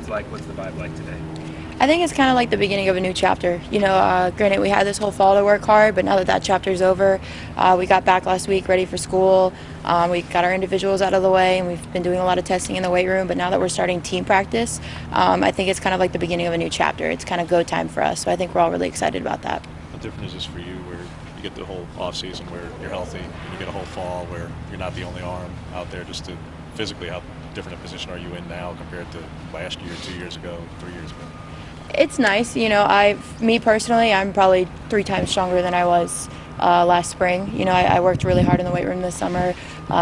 season's like? What's the vibe like today? I think it's kind of like the beginning of a new chapter. Granted, we had this whole fall to work hard, but now that chapter's over, we got back last week ready for school. We got our individuals out of the way, and we've been doing a lot of testing in the weight room. But now that we're starting team practice, I think it's kind of like the beginning of a new chapter. It's kind of go time for us. So I think we're all really excited about that. How different is this for you where you get the whole offseason where you're healthy and you get a whole fall where you're not the only arm out there? Just to physically, how different a position are you in now compared to last year, 2 years ago, 3 years ago? It's nice. Me personally, I'm probably 3 times stronger than I was last spring. I worked really hard in the weight room this summer.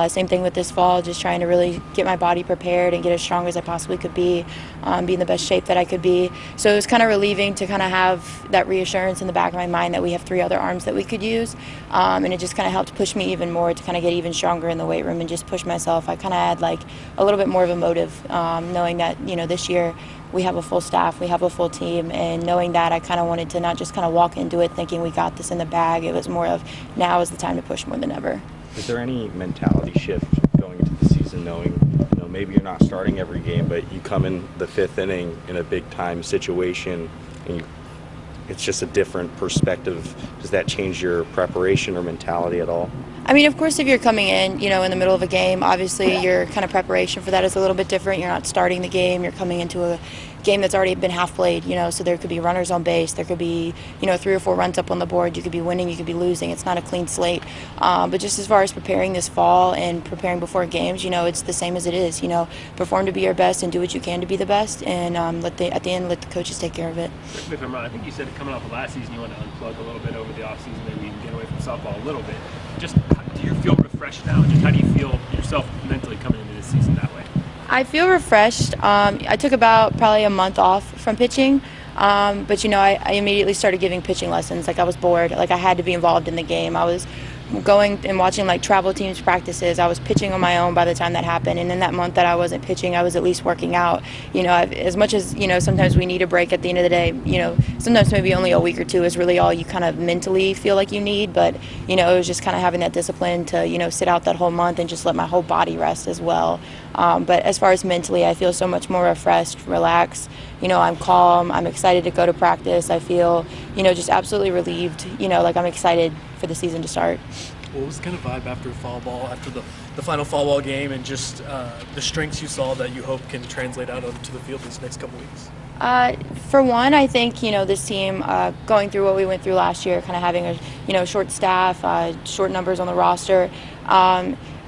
Same thing with this fall, just trying to really get my body prepared and get as strong as I possibly could be in the best shape that I could be. So it was kind of relieving to kind of have that reassurance in the back of my mind that we have 3 other arms that we could use. And it just kind of helped push me even more to kind of get even stronger in the weight room and just push myself. I kind of had like a little bit more of a motive, knowing that, this year we have a full staff, we have a full team, and knowing that, I kind of wanted to not just kind of walk into it thinking we got this in the bag. It was more of now is the time to push more than ever. Is there any mentality shift going into the season, knowing maybe you're not starting every game, but you come in the 5th inning in a big time situation, and it's just a different perspective? Does that change your preparation or mentality at all? I mean, of course, if you're coming in, in the middle of a game, obviously your kind of preparation for that is a little bit different. You're not starting the game. You're coming into a game that's already been half played, so there could be runners on base. There could be, 3 or 4 runs up on the board. You could be winning. You could be losing. It's not a clean slate. But just as far as preparing this fall and preparing before games, it's the same as it is. Perform to be your best and do what you can to be the best. And at the end, let the coaches take care of it. Correct me if I'm wrong. I think you said coming off of last season, you want to unplug a little bit over the offseason, maybe get away from softball a little bit. Just do you feel refreshed now? Just how do you feel yourself mentally coming into this season that way? I feel refreshed. I took about probably a month off from pitching, but I immediately started giving pitching lessons. Like I was bored. Like I had to be involved in the game. I was going and watching like travel teams practices. I was pitching on my own by the time that happened, and in that month that I wasn't pitching, I was at least working out. As much as sometimes we need a break at the end of the day. Sometimes maybe only a week or 2 is really all you kind of mentally feel like you need. But it was just kind of having that discipline to sit out that whole month and just let my whole body rest as well. But as far as mentally, I feel so much more refreshed, relaxed. I'm calm. I'm excited to go to practice. I feel just absolutely relieved. Like I'm excited for the season to start. What was the kind of vibe after fall ball, after the final fall ball game, and just the strengths you saw that you hope can translate out onto the field these next couple weeks? For one, I think this team going through what we went through last year, kind of having a short staff, short numbers on the roster.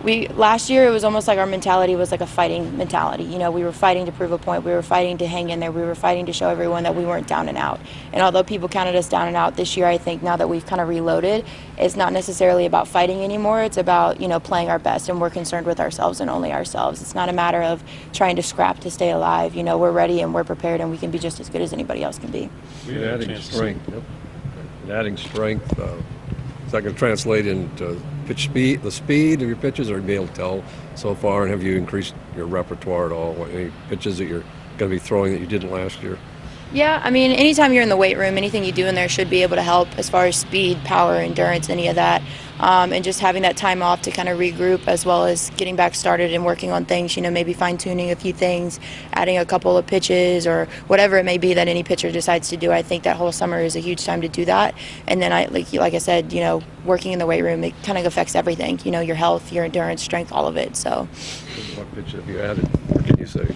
Last year it was almost like our mentality was like a fighting mentality. We were fighting to prove a point. We were fighting to hang in there. We were fighting to show everyone that we weren't down and out. And although people counted us down and out this year, I think now that we've kind of reloaded, it's not necessarily about fighting anymore. It's about playing our best, and we're concerned with ourselves and only ourselves. It's not a matter of trying to scrap to stay alive. We're ready and we're prepared, and we can be just as good as anybody else can be. Adding strength. Yep. And adding strength. Is that going to translate into pitch speed, the speed of your pitches, or be able to tell so far? And have you increased your repertoire at all? Any pitches that you're going to be throwing that you didn't last year? Yeah, I mean, anytime you're in the weight room, anything you do in there should be able to help as far as speed, power, endurance, any of that. And just having that time off to kind of regroup, as well as getting back started and working on things, maybe fine-tuning a few things, adding a couple of pitches or whatever it may be that any pitcher decides to do. I think that whole summer is a huge time to do that. And then, like I said, working in the weight room, it kind of affects everything, your health, your endurance, strength, all of it. So, what pitch have you added? What can you say?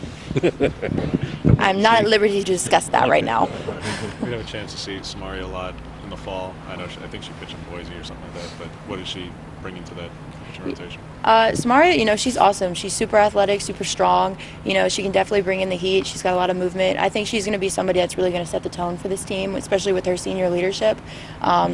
I'm not at liberty to discuss that right now. We have a chance to see Samari a lot in the fall. I think she pitched in Boise or something like that, but what is she bringing to that pitching rotation? Samari, she's awesome. She's super athletic, super strong. She can definitely bring in the heat. She's got a lot of movement. I think she's going to be somebody that's really going to set the tone for this team, especially with her senior leadership.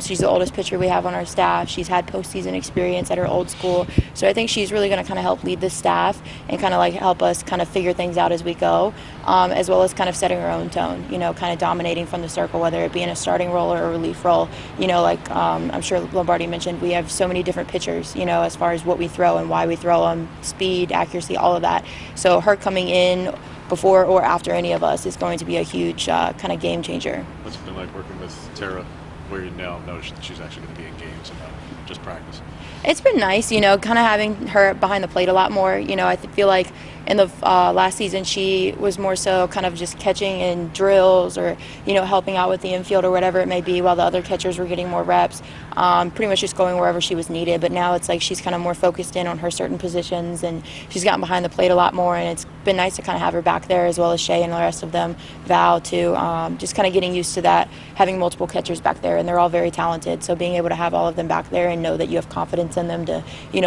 She's the oldest pitcher we have on our staff. She's had postseason experience at her old school. So I think she's really going to kind of help lead the staff and kind of like help us kind of figure things out as we go, as well as kind of setting her own tone, kind of dominating from the circle, whether it be in a starting role or a relief role. I'm sure Lombardi mentioned, we have so many different pitchers, as far as what we throw and why we throw them, speed, accuracy, all of that. So her coming in before or after any of us is going to be a huge kind of game changer. What's it been like working with Tara, where you now know she's actually going to be in games and not just practice? It's been nice, kind of having her behind the plate a lot more. I feel like, in the last season, she was more so kind of just catching in drills or, helping out with the infield or whatever it may be, while the other catchers were getting more reps, pretty much just going wherever she was needed. But now it's like she's kind of more focused in on her certain positions, and she's gotten behind the plate a lot more, and it's been nice to kind of have her back there, as well as Shay and the rest of them, Val too, just kind of getting used to that, having multiple catchers back there, and they're all very talented. So being able to have all of them back there and know that you have confidence in them to,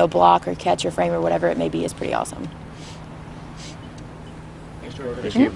block or catch or frame or whatever it may be is pretty awesome. Thanks, Jordan. Thank you.